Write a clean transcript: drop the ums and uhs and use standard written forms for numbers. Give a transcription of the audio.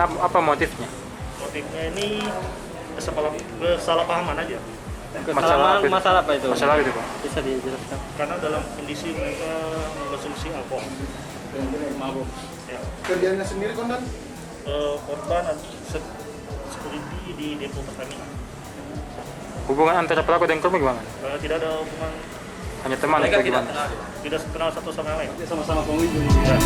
apa motifnya? Motifnya ini kesalahpahaman aja. Masalah apa itu? Masalah itu, Pak. Bisa dijelaskan. Karena dalam kondisi mereka mengkonsumsi alkohol. Mabuk. Ya. Kerjanya sendiri kondan? Korban security di depo Pertamina. Hubungan antara pelaku dan korban gimana? Tidak ada hubungan, Hanya teman atau gimana? tidak kenal satu sama lain. Sama-sama pengunjung. Ya.